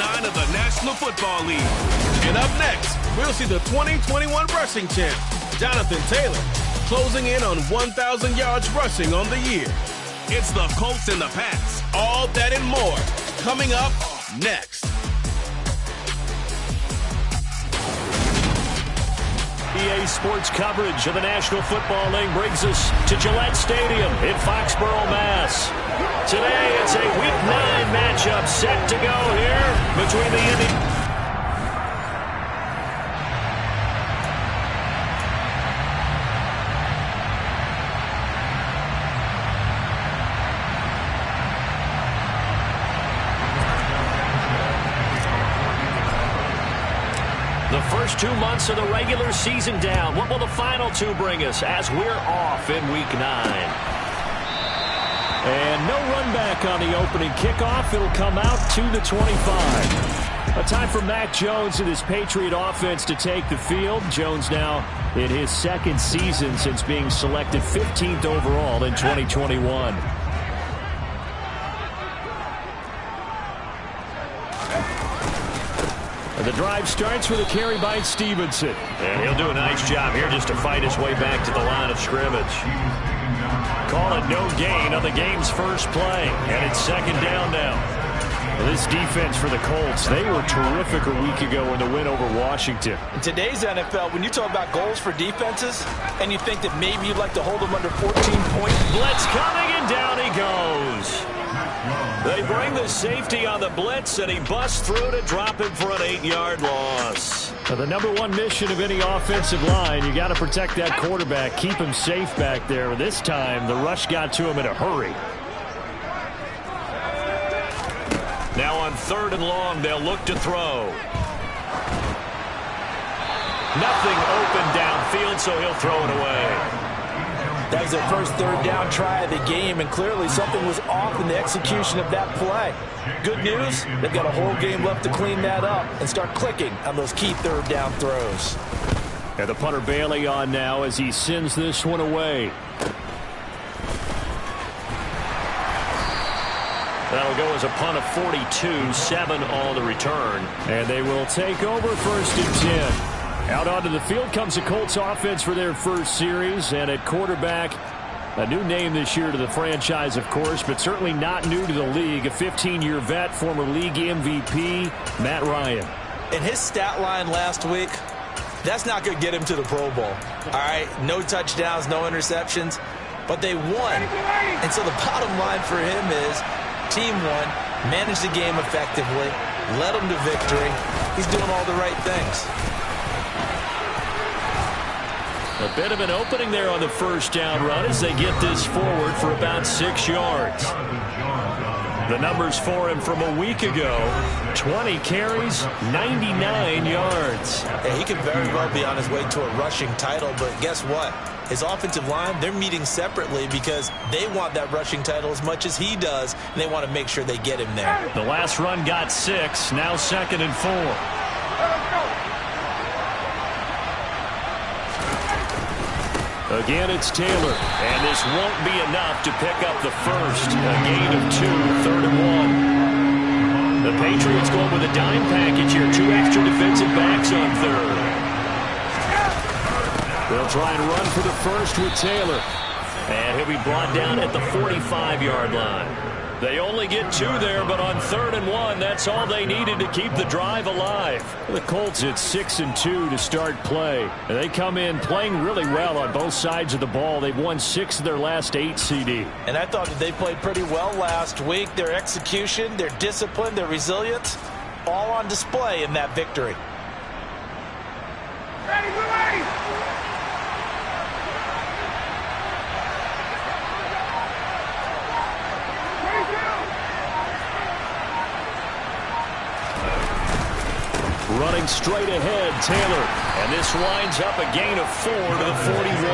9 of the National Football League. And up next, we'll see the 2021 rushing champ, Jonathan Taylor, closing in on 1,000 yards rushing on the year. It's the Colts and the Pats. All that and more coming up next. EA Sports coverage of the National Football League brings us to Gillette Stadium in Foxborough, Mass. Today, it's a Week 9 matchup set to go here between the Indians. The first 2 months of the regular season down. What will the final 2 bring us as we're off in Week 9? And no run back on the opening kickoff. It'll come out to the 25. A time for Mac Jones and his Patriot offense to take the field. Jones now in his second season since being selected 15th overall in 2021. The drive starts with a carry by Stevenson. And he'll do a nice job here just to fight his way back to the line of scrimmage. Call it no gain on the game's first play. And it's second down now. This defense for the Colts, they were terrific a week ago in the win over Washington. In today's NFL, when you talk about goals for defenses, and you think that maybe you'd like to hold them under 14 points. Blitz coming, and down he goes. They bring the safety on the blitz, and he busts through to drop him for an 8-yard loss. Now, the number one mission of any offensive line, you got to protect that quarterback, keep him safe back there. This time, the rush got to him in a hurry. Now on 3rd and long, they'll look to throw. Nothing open downfield, so he'll throw it away. That was their first 3rd down try of the game, and clearly something was off in the execution of that play. Good news, they've got a whole game left to clean that up and start clicking on those key 3rd down throws. And the punter Bailey on now as he sends this one away. That'll go as a punt of 42, 7 on the return. And they will take over 1st and 10. Out onto the field comes the Colts offense for their first series. And at quarterback, a new name this year to the franchise, of course, but certainly not new to the league. A 15-year vet, former league MVP, Matt Ryan. In his stat line last week, that's not going to get him to the Pro Bowl. All right, no touchdowns, no interceptions, but they won. And so the bottom line for him is team won, managed the game effectively, led them to victory. He's doing all the right things. A bit of an opening there on the first down run as they get this forward for about 6 yards. The numbers for him from a week ago, 20 carries, 99 yards. Yeah, he could very well be on his way to a rushing title, but guess what? His offensive line, they're meeting separately because they want that rushing title as much as he does, and they want to make sure they get him there. The last run got 6, now 2nd and 4. Again, it's Taylor, and this won't be enough to pick up the first. A gain of 2, 3rd and 1. The Patriots going with a dime package here. 2 extra defensive backs on 3rd. They'll try and run for the first with Taylor. And he'll be brought down at the 45-yard line. They only get 2 there, but on 3rd and 1, that's all they needed to keep the drive alive. The Colts at 6 and 2 to start play. And they come in playing really well on both sides of the ball. They've won 6 of their last 8 CD. And I thought that they played pretty well last week. Their execution, their discipline, their resilience, all on display in that victory. Running straight ahead, Taylor. And this winds up a gain of 4 to the 41.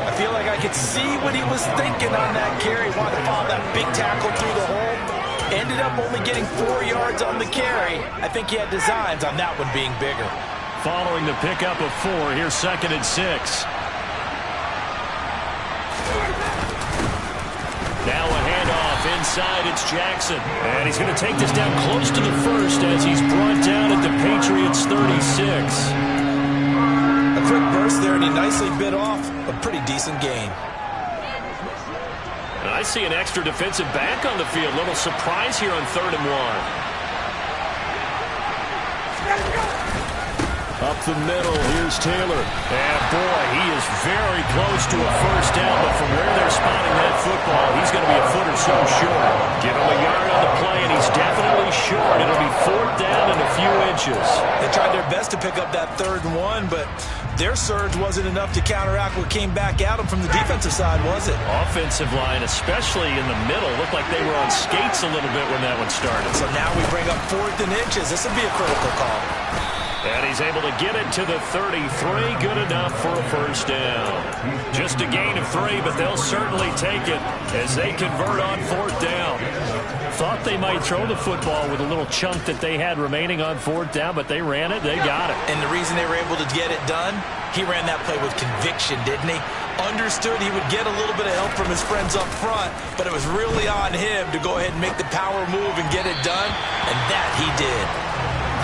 I feel like I could see what he was thinking on that carry. Wanted to follow that big tackle through the hole. Ended up only getting 4 yards on the carry. I think he had designs on that one being bigger. Following the pickup of 4, here's 2nd and 6. Now a handoff inside, it's Jackson. And he's going to take this down close to the first as he's brought down at the Patriots 36. A quick burst there, and he nicely bit off a pretty decent gain. And I see an extra defensive back on the field. Little surprise here on 3rd and 1. Up the middle, here's Taylor. And boy, he is very close to a first down, but from where they're spotting that football, he's going to be a foot or so short. Give him a yard on the play, and he's definitely short. It'll be 4th down and a few inches. They tried their best to pick up that 3rd and 1, but their surge wasn't enough to counteract what came back at them from the defensive side, was it? Offensive line, especially in the middle, looked like they were on skates a little bit when that one started. So now we bring up 4th and inches. This would be a critical call. And he's able to get it to the 33. Good enough for a first down. Just a gain of 3, but they'll certainly take it as they convert on 4th down. Thought they might throw the football with a little chunk that they had remaining on 4th down, but they ran it, they got it. And the reason they were able to get it done, he ran that play with conviction, didn't he? Understood he would get a little bit of help from his friends up front, but it was really on him to go ahead and make the power move and get it done, and that he did.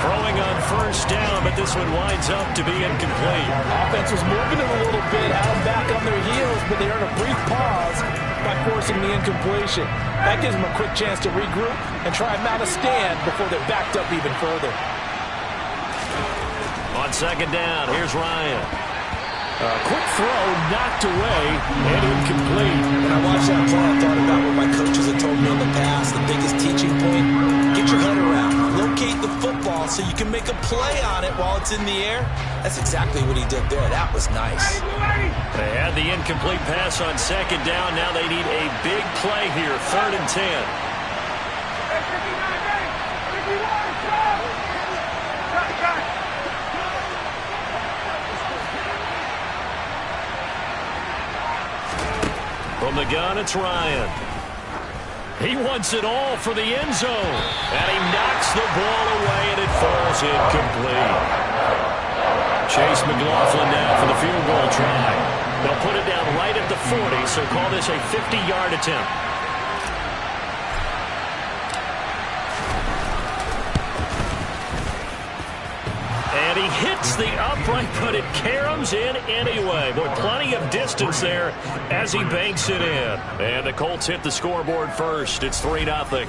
Throwing on first down, but this one winds up to be incomplete. Offense was moving it a little bit, had them back on their heels, but they earned a brief pause by forcing the incompletion. That gives them a quick chance to regroup and try and mount a stand before they're backed up even further. On 2nd down, here's Ryan. Quick throw, knocked away, and incomplete. When I watched that play, I thought about what my coaches had told me in the past. The biggest teaching point, get your head around. Locate the football so you can make a play on it while it's in the air. That's exactly what he did there. That was nice. They had the incomplete pass on 2nd down. Now they need a big play here, 3rd and 10. From the gun, it's Ryan. He wants it all for the end zone. And he knocks the ball away, and it falls incomplete. Chase McLaughlin now for the field goal try. They'll put it down right at the 40, so call this a 50-yard attempt. And he hits the upright, but it caroms in anyway. Boy, plenty of distance there as he banks it in. And the Colts hit the scoreboard first. It's 3-0.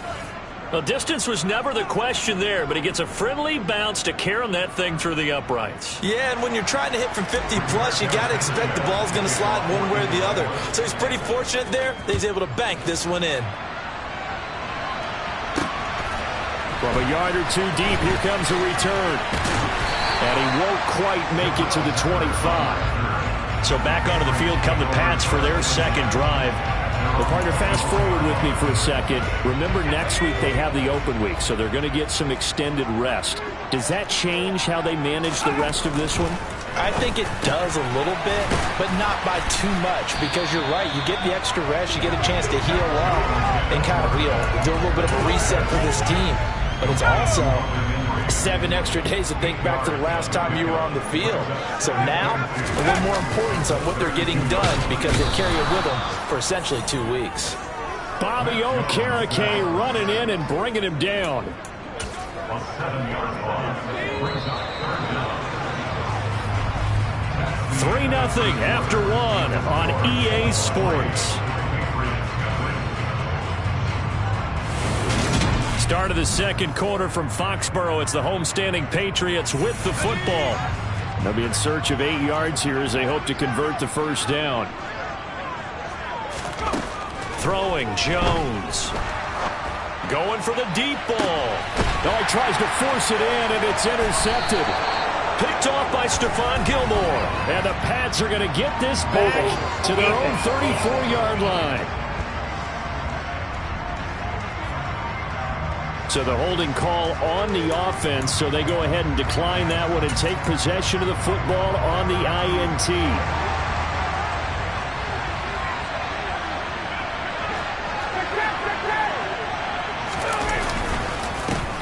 Well, distance was never the question there, but he gets a friendly bounce to carom that thing through the uprights. Yeah, and when you're trying to hit from 50-plus, you got to expect the ball's going to slide one way or the other. So he's pretty fortunate there that he's able to bank this one in. From a yard or two deep, here comes a return. And he won't quite make it to the 25. So back onto the field come the Pats for their 2nd drive. Well, partner, fast forward with me for a second. Remember, next week they have the open week, so they're going to get some extended rest. Does that change how they manage the rest of this one? I think it does a little bit, but not by too much, because you're right. You get the extra rest, you get a chance to heal up and kind of do a little bit of a reset for this team. But it's also 7 extra days to think back to the last time you were on the field. So now, a little more importance on what they're getting done because they carry it with them for essentially 2 weeks. Bobby Okereke running in and bringing him down. $3-0 after 1 on EA Sports. Start of the 2nd quarter from Foxborough. It's the homestanding Patriots with the football. They'll be in search of 8 yards here as they hope to convert the first down. Throwing, Jones. Going for the deep ball. Oh, he tries to force it in, and it's intercepted. Picked off by Stephon Gilmore. And the Pats are going to get this back to their own 34-yard line. So the holding call on the offense, so they go ahead and decline that one and take possession of the football on the INT.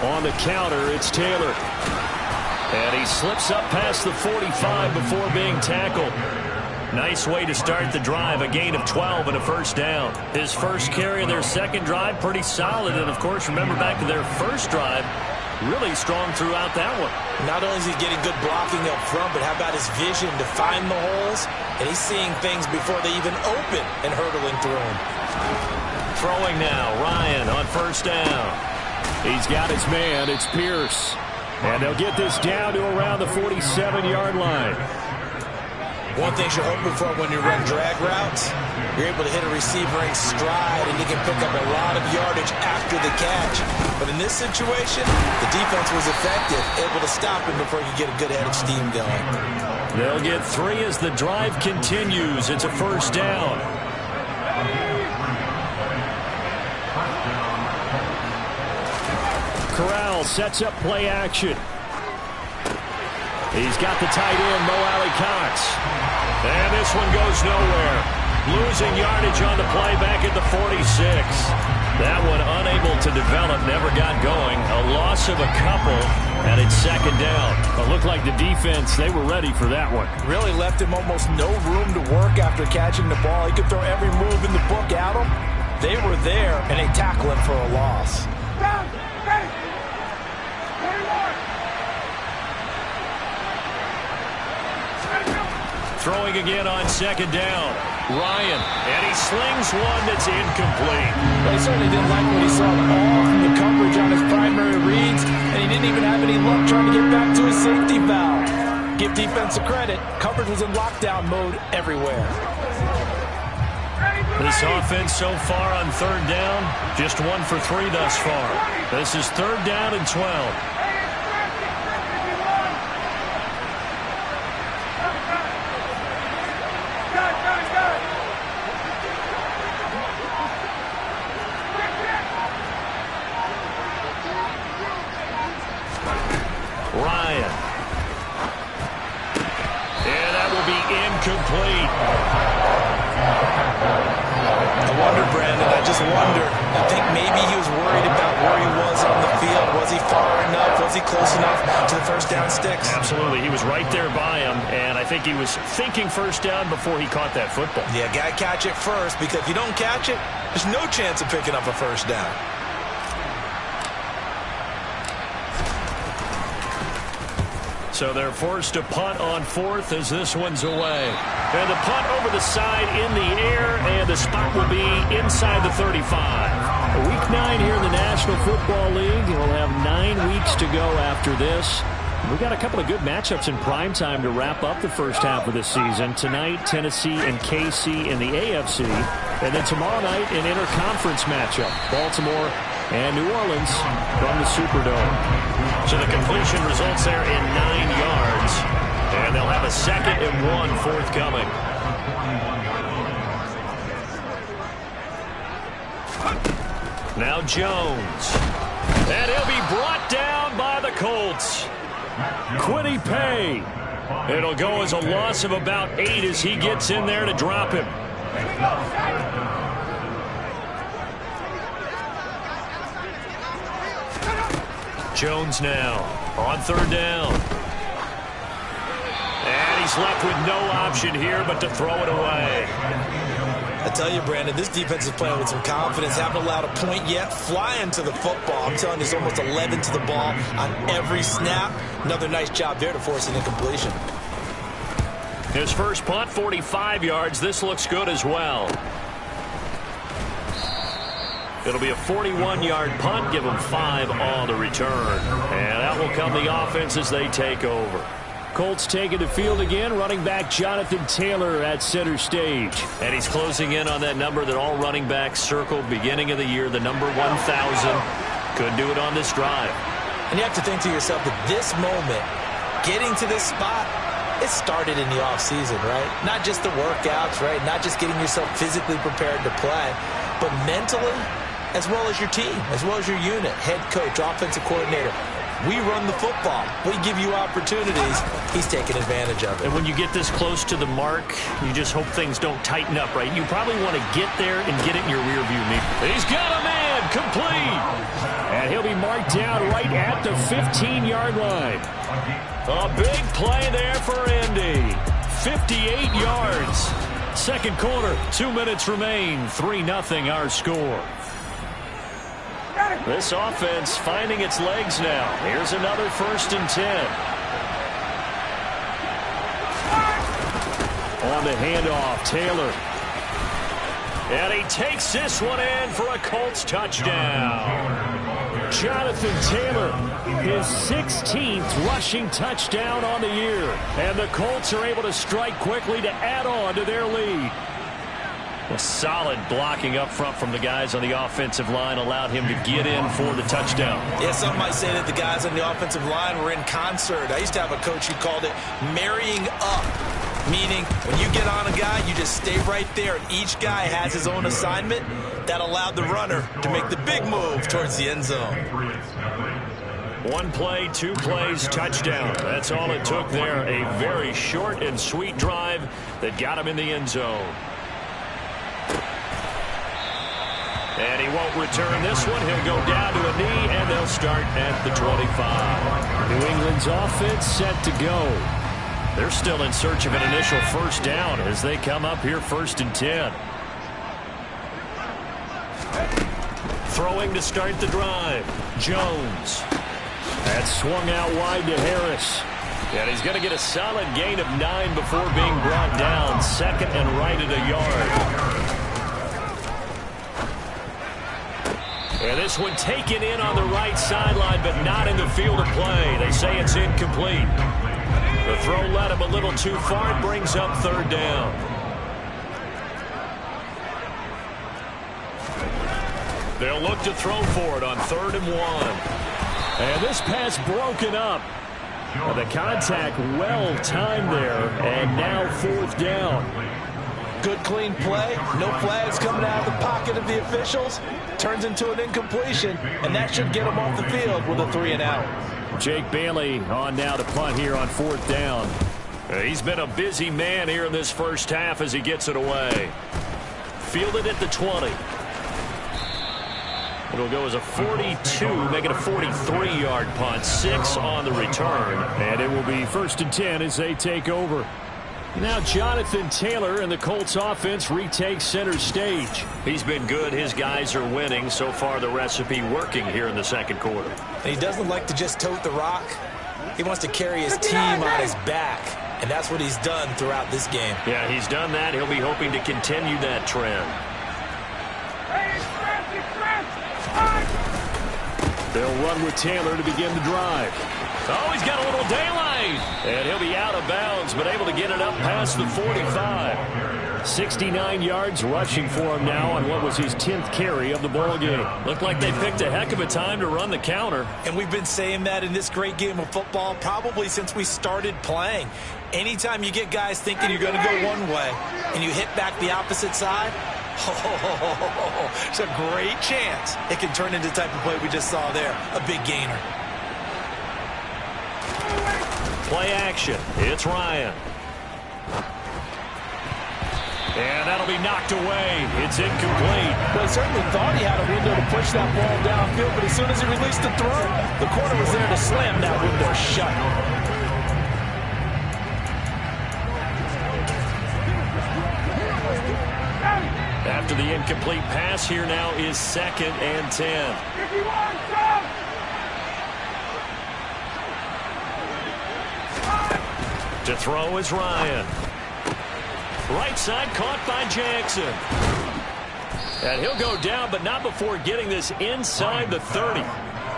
On the counter, it's Taylor. And he slips up past the 45 before being tackled. Nice way to start the drive, a gain of 12 and a first down. His first carry of their second drive, pretty solid. And, of course, remember back to their first drive, really strong throughout that one. Not only is he getting good blocking up front, but how about his vision to find the holes? And he's seeing things before they even open and hurdling through them. Throwing now, Ryan on first down. He's got his man. It's Pierce. And they'll get this down to around the 47-yard line. One thing you're hoping for when you run drag routes, you're able to hit a receiver in stride, and you can pick up a lot of yardage after the catch. But in this situation, the defense was effective, able to stop him before he could get a good head of steam going. They'll get 3 as the drive continues. It's a first down. Corral sets up play action. He's got the tight end, Mo Alley-Cox. And this one goes nowhere. Losing yardage on the play back at the 46. That one unable to develop, never got going. A loss of a couple, and it's second down. It looked like the defense, they were ready for that one. Really left him almost no room to work after catching the ball. He could throw every move in the book at him. They were there, and they tackle him for a loss. Throwing again on second down. Ryan, and he slings one that's incomplete. Well, he certainly didn't like what he saw all from the coverage on his primary reads, and he didn't even have any luck trying to get back to his safety valve. Give defense a credit. Coverage was in lockdown mode everywhere. This offense so far on third down, just 1 for 3 thus far. This is third down and 12. Ryan. And that will be incomplete. I wonder, Brandon, I just wonder. I think maybe he was worried about where he was on the field. Was he far enough? Was he close enough to the first down sticks? Absolutely. He was right there by him, and I think he was thinking first down before he caught that football. Yeah, got to catch it first, because if you don't catch it, there's no chance of picking up a first down. So they're forced to punt on fourth as this one's away. And the punt over the side in the air, and the spot will be inside the 35. Week 9 here in the National Football League. We'll have 9 weeks to go after this. We've got a couple of good matchups in prime time to wrap up the first half of the season. Tonight, Tennessee and KC in the AFC. And then tomorrow night, an interconference matchup. Baltimore and New Orleans from the Superdome. So the completion results there in 9 yards. And they'll have a 2nd and 1 forthcoming. Now Jones. And he'll be brought down by the Colts. Kwity Paye. It'll go as a loss of about 8 as he gets in there to drop him. Jones now on third down. And he's left with no option here but to throw it away. I tell you, Brandon, this defense is playing with some confidence. Haven't allowed a point yet. Flying to the football. I'm telling you, there's almost 11 to the ball on every snap. Another nice job there to force an incompletion. His first punt, 45 yards. This looks good as well. It'll be a 41-yard punt. Give them 5 on the return. And that will come the offense as they take over. Colts taking the field again. Running back Jonathan Taylor at center stage. And he's closing in on that number that all running backs circled beginning of the year, the number 1,000. Could do it on this drive. And you have to think to yourself that this moment, getting to this spot, it started in the offseason, right? Not just the workouts, right? Not just getting yourself physically prepared to play, but mentally, as well as your team, as well as your unit, head coach, offensive coordinator. We run the football. We give you opportunities. He's taking advantage of it. And when you get this close to the mark, you just hope things don't tighten up, right? You probably want to get there and get it in your rearview mirror. He's got a man, complete. And he'll be marked down right at the 15-yard line. A big play there for Indy. 58 yards. Second quarter, 2 minutes remain. 3-0 our score. This offense finding its legs now. Here's another 1st and 10. On the handoff, Taylor. And he takes this one in for a Colts touchdown. Jonathan Taylor, his 16th rushing touchdown on the year. And the Colts are able to strike quickly to add on to their lead. A solid blocking up front from the guys on the offensive line allowed him to get in for the touchdown. Yeah, some might say that the guys on the offensive line were in concert. I used to have a coach who called it marrying up, meaning when you get on a guy, you just stay right there, and each guy has his own assignment. That allowed the runner to make the big move towards the end zone. 1 play, 2 plays, touchdown. That's all it took there. A very short and sweet drive that got him in the end zone. And he won't return this one. He'll go down to a knee, and they'll start at the 25. New England's offense set to go. They're still in search of an initial 1st down as they come up here 1st and 10. Throwing to start the drive. Jones. That swung out wide to Harris. And he's going to get a solid gain of 9 before being brought down. 2nd and right at a yard. And this one taken in on the right sideline, but not in the field of play. They say it's incomplete. The throw led him a little too far. It brings up 3rd down. They'll look to throw for it on 3rd and 1. And this pass broken up. Well, the contact well timed there, and now 4th down. Good, clean play. No flags coming out of the pocket of the officials. Turns into an incompletion, and that should get him off the field with a 3 and out. Jake Bailey on now to punt here on 4th down. He's been a busy man here in this first half as he gets it away. Fielded at the 20. It'll go as a 42, make it a 43-yard punt. 6 on the return. And it will be 1st and 10 as they take over. Now Jonathan Taylor and the Colts offense retakes center stage. He's been good. His guys are winning. So far the recipe working here in the 2nd quarter. And he doesn't like to just tote the rock. He wants to carry his team on his back. And that's what he's done throughout this game. Yeah, he's done that. He'll be hoping to continue that trend. They'll run with Taylor to begin the drive. Oh, he's got a little daylight. And he'll be out of bounds, but able to get it up past the 45. 69 yards rushing for him now on what was his 10th carry of the ball game. Looked like they picked a heck of a time to run the counter. And we've been saying that in this great game of football probably since we started playing. Anytime you get guys thinking you're going to go one way and you hit back the opposite side, it's a great chance it can turn into the type of play we just saw there, a big gainer. Play action. It's Ryan. And that'll be knocked away. It's incomplete. Well, he certainly thought he had a window to push that ball downfield, but as soon as he released the throw, the corner was there to slam that window shut. After the incomplete pass, here now is 2nd and 10. To throw is Ryan. Right side caught by Jackson. And he'll go down, but not before getting this inside the 30.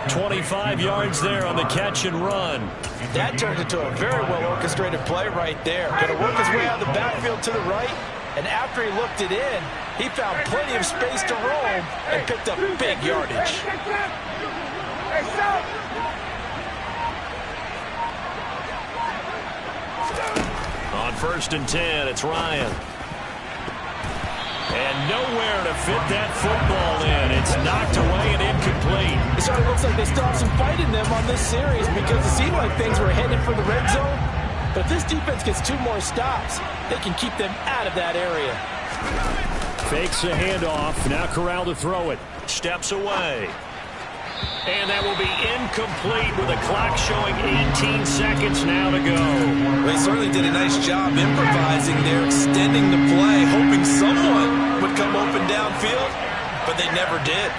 25 yards there on the catch and run. That turned into a very well-orchestrated play right there. Going to work his way out of the backfield to the right. And after he looked it in, he found plenty of space to roam and picked up big yardage. On 1st and 10, it's Ryan. And nowhere to fit that football in. It's knocked away and incomplete. It certainly looks like they still have some fight in them on this series because it seemed like things were headed for the red zone. But if this defense gets 2 more stops, they can keep them out of that area. Fakes a handoff. Now Corral to throw it. Steps away. And that will be incomplete with the clock showing 18 seconds now to go. They certainly did a nice job improvising there, extending the play, hoping someone would come open downfield, but they never did.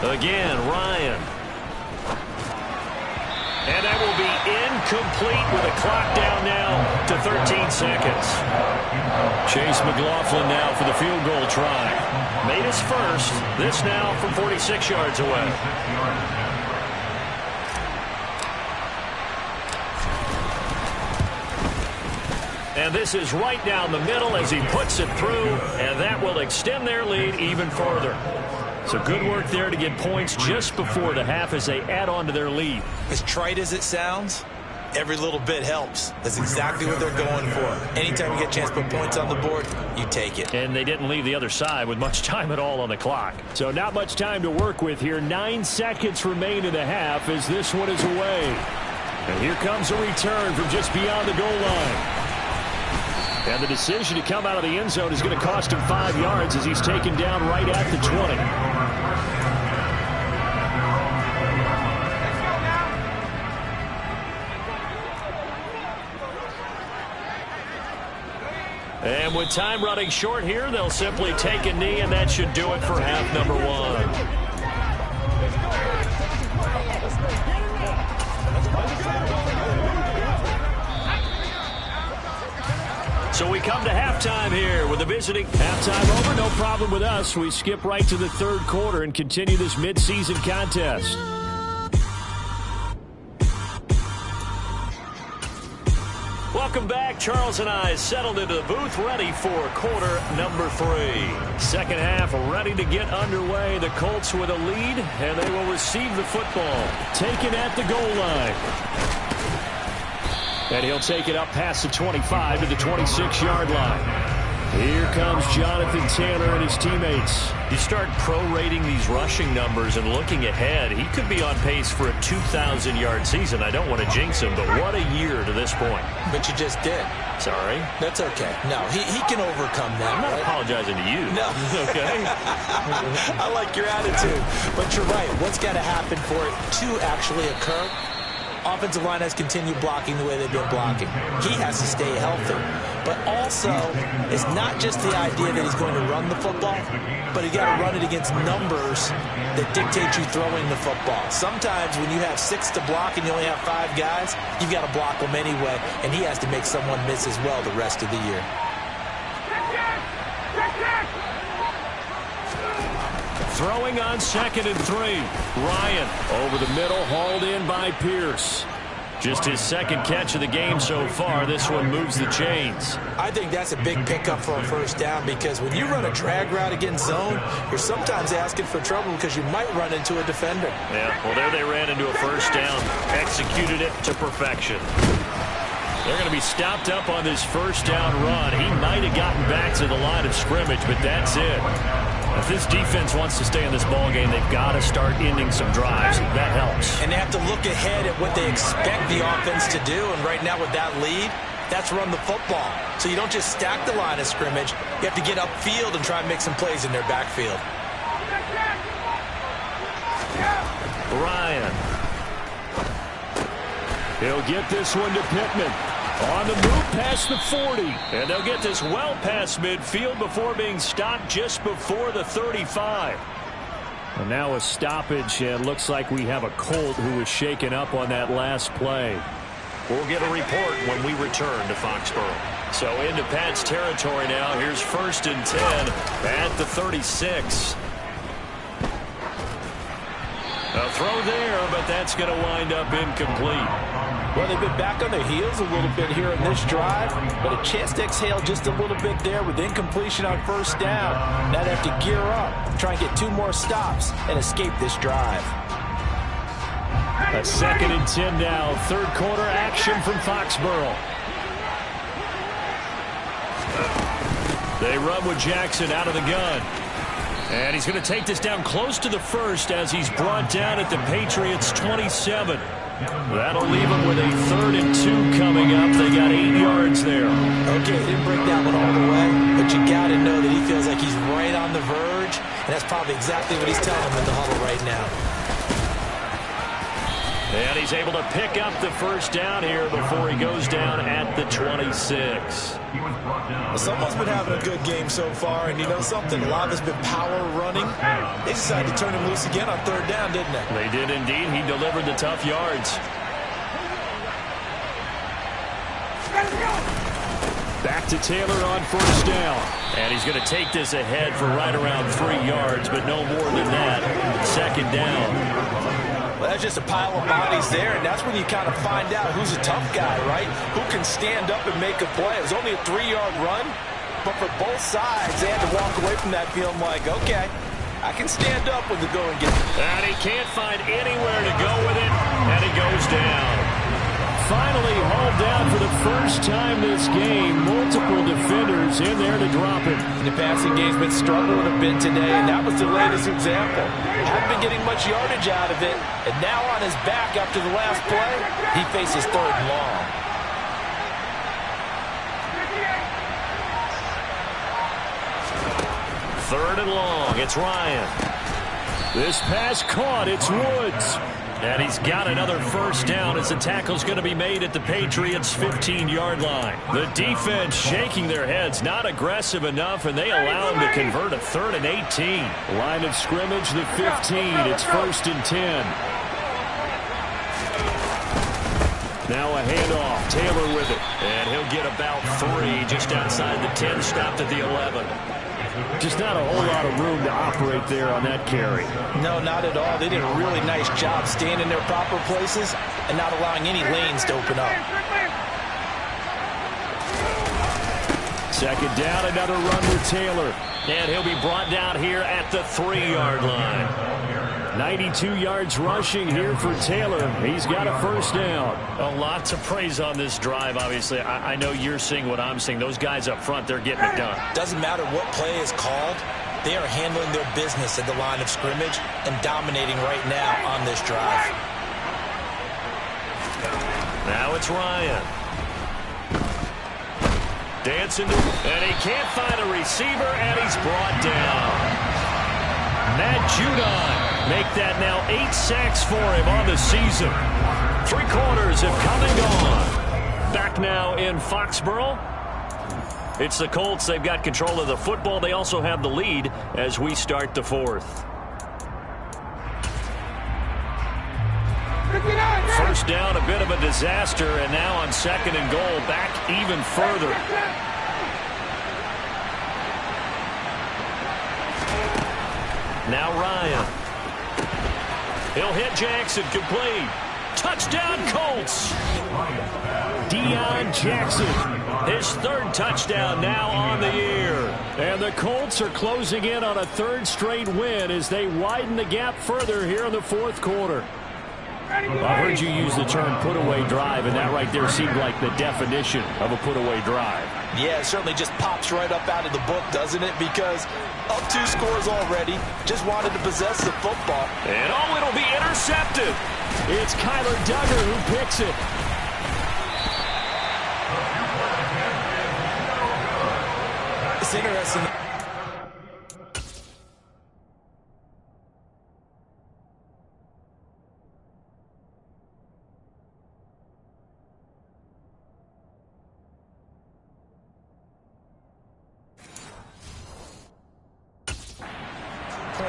Again, Ryan. And that will be incomplete with the clock down now to 13 seconds. Chase McLaughlin now for the field goal try. Made his first. This now from 46 yards away. And this is right down the middle as he puts it through, and that will extend their lead even further. So good work there to get points just before the half as they add on to their lead. As trite as it sounds, every little bit helps. That's exactly what they're going for. Anytime you get a chance to put points on the board, you take it. And they didn't leave the other side with much time at all on the clock. So not much time to work with here. 9 seconds remain in the half as this one is away. And here comes a return from just beyond the goal line. And the decision to come out of the end zone is going to cost him 5 yards as he's taken down right at the 20. And with time running short here, they'll simply take a knee, and that should do it for half number one. So we come to halftime here with the visiting. Halftime over, no problem with us. We skip right to the third quarter and continue this midseason contest. Welcome back. Charles and I settled into the booth, ready for quarter number 3. Second half ready to get underway. The Colts with a lead, and they will receive the football. Taken at the goal line. And he'll take it up past the 25 to the 26-yard line. Here comes Jonathan Taylor and his teammates. You start prorating these rushing numbers and looking ahead, he could be on pace for a 2,000-yard season. I don't want to jinx him, but what a year to this point. But you just did. Sorry? That's okay. No, he can overcome that. I'm not right? apologizing to you. No. Okay? I like your attitude. But you're right. What's got to happen for it to actually occur? Offensive line has continued blocking the way they've been blocking. He has to stay healthy. But also, it's not just the idea that he's going to run the football, but you got to run it against numbers that dictate you throwing the football. Sometimes when you have 6 to block and you only have 5 guys, you've got to block them anyway, and he has to make someone miss as well the rest of the year. Throwing on 2nd and 3. Ryan over the middle, hauled in by Pierce. Just his second catch of the game so far. This one moves the chains. I think that's a big pickup for a first down because when you run a drag route against zone, you're sometimes asking for trouble because you might run into a defender. Yeah, well, there they ran into a first down. Executed it to perfection. They're going to be stopped up on this first down run. He might have gotten back to the line of scrimmage, but that's it. If this defense wants to stay in this ballgame, they've got to start ending some drives. That helps. And they have to look ahead at what they expect the offense to do. And right now with that lead, that's run the football. So you don't just stack the line of scrimmage. You have to get upfield and try and make some plays in their backfield. Ryan. He'll get this one to Pittman. On the move past the 40. And they'll get this well past midfield before being stopped just before the 35. And now a stoppage, and looks like we have a Colt who was shaken up on that last play. We'll get a report when we return to Foxborough. So into Pat's territory now. Here's 1st and 10 at the 36. A throw there, but that's going to wind up incomplete. Well, they've been back on their heels a little bit here in this drive, but a chance to exhale just a little bit there with incompletion on first down. Now they have to gear up, try and get 2 more stops, and escape this drive. A 2nd and 10 now. Third quarter action from Foxborough. They run with Jackson out of the gun. And he's going to take this down close to the first as he's brought down at the Patriots' 27. That'll leave them with a 3rd and 2 coming up. They got 8 yards there. Okay, he didn't break that one all the way, but you got to know that he feels like he's right on the verge, and that's probably exactly what he's telling them in the huddle right now. And he's able to pick up the first down here before he goes down at the 26. Well, someone's been having a good game so far, and you know something? A lot of it's been power running. They decided to turn him loose again on 3rd down, didn't they? They did indeed. He delivered the tough yards. Back to Taylor on 1st down. And he's going to take this ahead for right around 3 yards, but no more than that. 2nd down. Well, that's just a pile of bodies there, and that's when you kind of find out who's a tough guy, right? Who can stand up and make a play. It was only a 3-yard run, but for both sides, they had to walk away from that feeling like, okay, I can stand up when the going gets. And he can't find anywhere to go with it, and he goes down. Finally hauled down for the first time this game. Multiple defenders in there to drop it. The passing game's been struggling a bit today, and that was the latest example. Hadn't been getting much yardage out of it, and now on his back after the last play, he faces 3rd and long. Third and long. It's Ryan. This pass caught. It's Woods. And he's got another first down as the tackle's going to be made at the Patriots' 15-yard line. The defense shaking their heads, not aggressive enough, and they allow him to convert a 3rd and 18. Line of scrimmage, the 15. It's 1st and 10. Now a handoff. Taylor with it. And he'll get about 3 just outside the 10, stopped at the 11. Just not a whole lot of room to operate there on that carry. No, not at all. They did a really nice job staying in their proper places and not allowing any lanes to open up. 2nd down, another run with Taylor. And he'll be brought down here at the 3-yard line. 92 yards rushing here for Taylor. He's got a first down. Oh, lots of praise on this drive, obviously. I know you're seeing what I'm seeing. Those guys up front, they're getting it done. Doesn't matter what play is called. They are handling their business at the line of scrimmage and dominating right now on this drive. Now it's Ryan. Dancing, and he can't find a receiver, and he's brought down. Matt Judon make that now 8 sacks for him on the season. 3 quarters have come and gone. Back now in Foxborough. It's the Colts. They've got control of the football. They also have the lead as we start the 4th. First down, a bit of a disaster, and now on 2nd and goal, back even further. Now Ryan. He'll hit Jackson, complete. Touchdown, Colts. Deion Jackson, his 3rd touchdown now on the year. And the Colts are closing in on a 3rd straight win as they widen the gap further here in the 4th quarter. I heard you use the term put-away drive, and that right there seemed like the definition of a put-away drive. Yeah, it certainly just pops right up out of the book, doesn't it? Because up 2 scores already, just wanted to possess the football. And oh, it'll be intercepted. It's Kyler Duggar who picks it. It's interesting.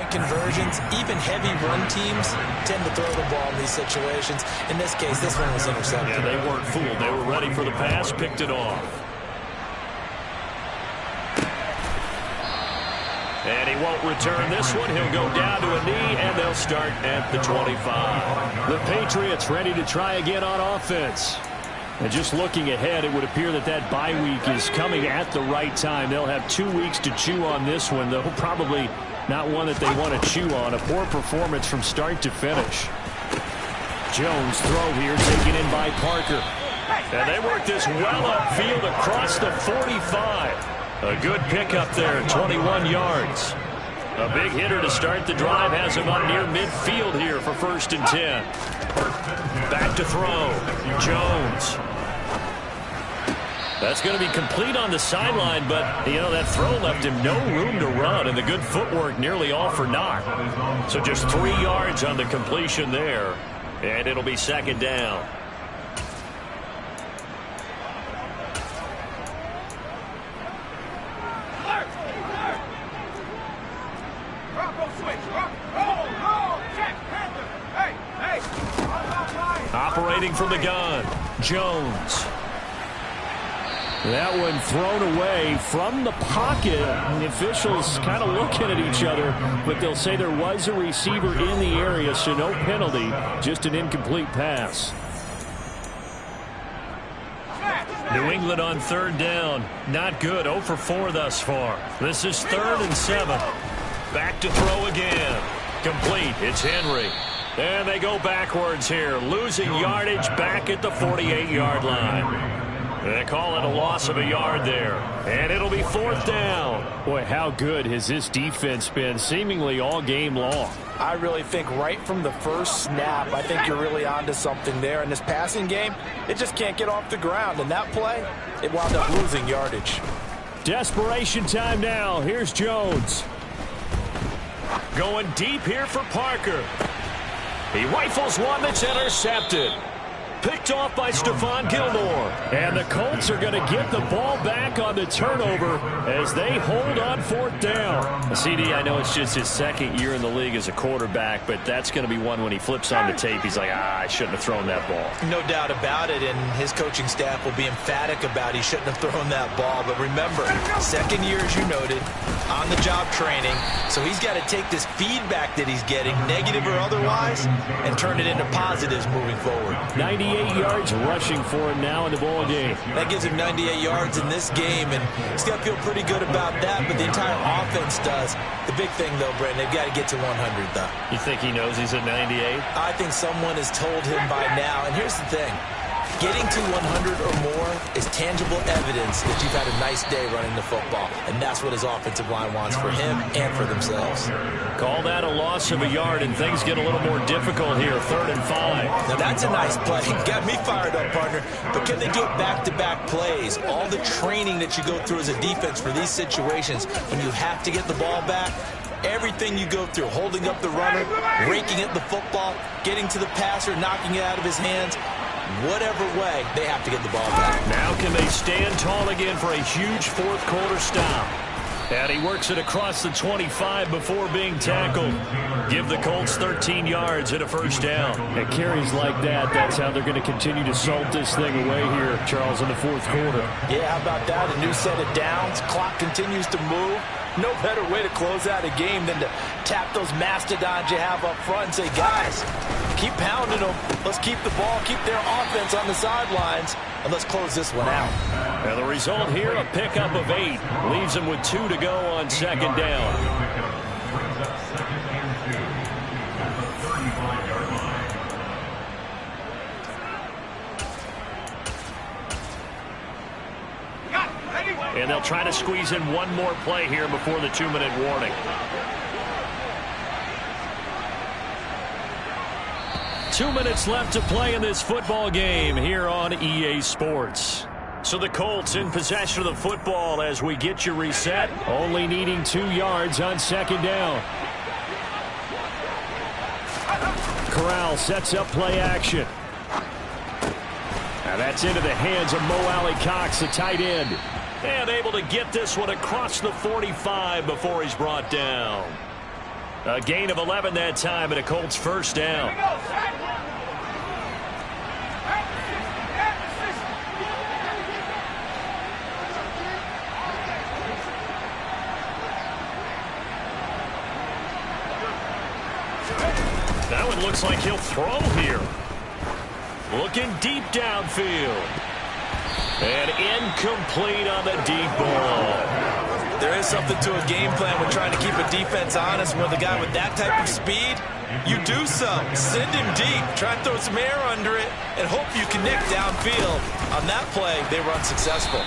Conversions, even heavy run teams tend to throw the ball in these situations. In this case, this one was intercepted. Yeah, they weren't fooled. They were ready for the pass, picked it off. And he won't return this one. He'll go down to a knee, and they'll start at the 25. The Patriots ready to try again on offense. And just looking ahead, it would appear that that bye week is coming at the right time. They'll have 2 weeks to chew on this one, though probably not one that they want to chew on. A poor performance from start to finish. Jones throw here, taken in by Parker. And they work this well upfield across the 45. A good pickup there, 21 yards. A big hitter to start the drive has him up near midfield here for 1st and 10. Back to throw. Jones. That's going to be complete on the sideline, but, you know, that throw left him no room to run, and the good footwork nearly all for naught. So just 3 yards on the completion there, and it'll be 2nd down. Operating from the gun, Jones. That one thrown away from the pocket. And the officials kind of looking at each other, but they'll say there was a receiver in the area, so no penalty, just an incomplete pass. New England on 3rd down. Not good. 0 for 4 thus far. This is 3rd and 7. Back to throw again. Complete. It's Henry. And they go backwards here, losing yardage back at the 48-yard line. They call it a loss of a yard there, and it'll be 4th down. Boy, how good has this defense been seemingly all game long? I really think right from the first snap, I think you're really onto something there. In this passing game, it just can't get off the ground. And that play, it wound up losing yardage. Desperation time now. Here's Jones. Going deep here for Parker. He rifles one that's intercepted. Picked off by Stephon Gilmore. And the Colts are going to get the ball back on the turnover as they hold on 4th down. CD, I know it's just his 2nd year in the league as a quarterback, but that's going to be one when he flips on the tape. He's like, I shouldn't have thrown that ball. No doubt about it, and his coaching staff will be emphatic about he shouldn't have thrown that ball. But remember, 2nd year, as you noted, on-the-job training. So he's got to take this feedback that he's getting, negative or otherwise, and turn it into positives moving forward. 98 yards rushing for him now in the ball game. That gives him 98 yards in this game, and he's got to feel pretty good about that, but the entire offense does. The big thing, though, Brandon, they've got to get to 100, though. You think he knows he's at 98? I think someone has told him by now, and here's the thing. Getting to 100 or more is tangible evidence that you've had a nice day running the football, and that's what his offensive line wants for him and for themselves. Call that a loss of a yard, and things get a little more difficult here, 3rd and 5. Now, that's a nice play. Got me fired up, partner. But can they do it back-to-back plays? All the training that you go through as a defense for these situations, when you have to get the ball back, everything you go through, holding up the runner, raking at the football, getting to the passer, knocking it out of his hands, whatever way, they have to get the ball back. Now can they stand tall again for a huge 4th quarter stop? And he works it across the 25 before being tackled. Give the Colts 13 yards and a 1st down. At carries like that, that's how they're going to continue to salt this thing away here, Charles, in the 4th quarter. Yeah, how about that? A new set of downs. Clock continues to move. No better way to close out a game than to tap those mastodons you have up front and say, guys, keep pounding them. Let's keep the ball, keep their offense on the sidelines, and let's close this one out. And the result here, a pickup of 8. Leaves them with 2 to go on 2nd down. And they'll try to squeeze in one more play here before the 2-minute warning. 2 minutes left to play in this football game here on EA Sports. So the Colts in possession of the football as we get you reset. Only needing 2 yards on 2nd down. Corral sets up play action. Now that's into the hands of Mo Alley-Cox, the tight end. And able to get this one across the 45 before he's brought down. A gain of 11 that time and a Colts 1st down. That one looks like he'll throw here. Looking deep downfield. And incomplete on the deep ball. There is something to a game plan with trying to keep a defense honest. With a guy with that type of speed, you do so. Send him deep. Try and throw some air under it and hope you connect downfield. On that play, they were unsuccessful.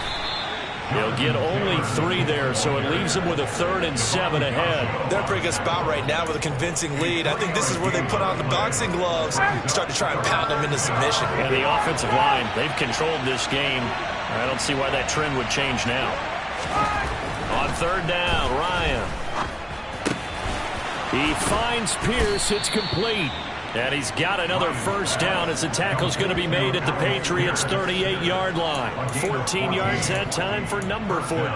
They'll get only 3 there there, so it leaves them with a 3rd and 7 ahead. They're in a pretty good spot right now with a convincing lead. I think this is where they put on the boxing gloves and start to try and pound them into submission. And the offensive line, they've controlled this game. I don't see why that trend would change now. On 3rd down, Ryan. He finds Pierce. It's complete. And he's got another 1st down as the tackle's going to be made at the Patriots' 38-yard line. 14 yards that time for number 14.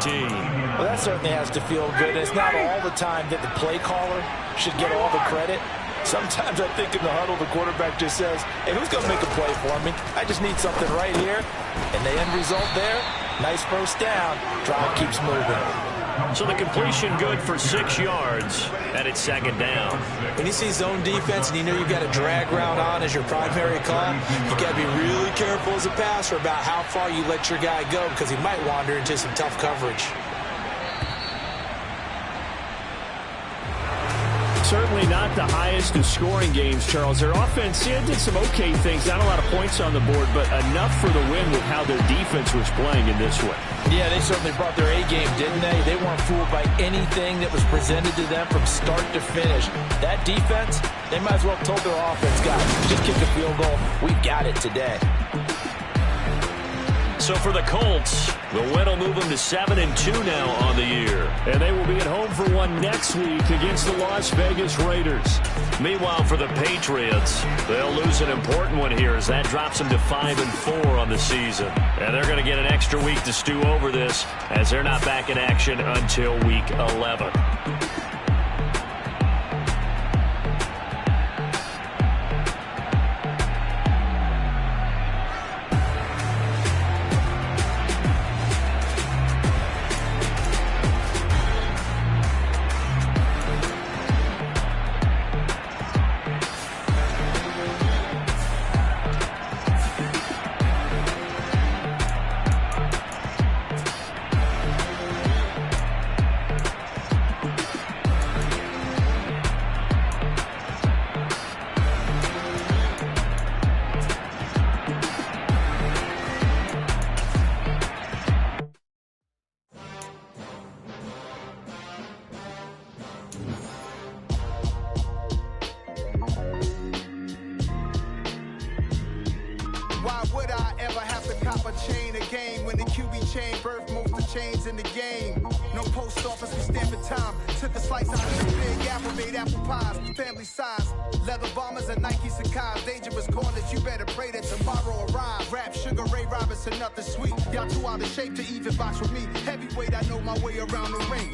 Well, that certainly has to feel good. It's not all the time that the play caller should get all the credit. Sometimes I think in the huddle, the quarterback just says, hey, who's going to make a play for me? I just need something right here. And the end result there, nice 1st down. Drive keeps moving. So the completion good for 6 yards, and it's 2nd down. When you see zone defense and you know you've got a drag route on as your primary call, you got to be really careful as a passer about how far you let your guy go because he might wander into some tough coverage. Certainly not the highest of scoring games, Charles. Their offense did some okay things. Not a lot of points on the board, but enough for the win with how their defense was playing in this one. Yeah, they certainly brought their A-game, didn't they? They weren't fooled by anything that was presented to them from start to finish. That defense, they might as well have told their offense, guys, just kick a field goal. We've got it today. So for the Colts, the win will move them to 7-2 now on the year. And they will be at home for one next week against the Las Vegas Raiders. Meanwhile, for the Patriots, they'll lose an important one here as that drops them to 5-4 on the season. And they're going to get an extra week to stew over this as they're not back in action until week 11. Y'all too out of shape to even box with me. Heavyweight, I know my way around the ring.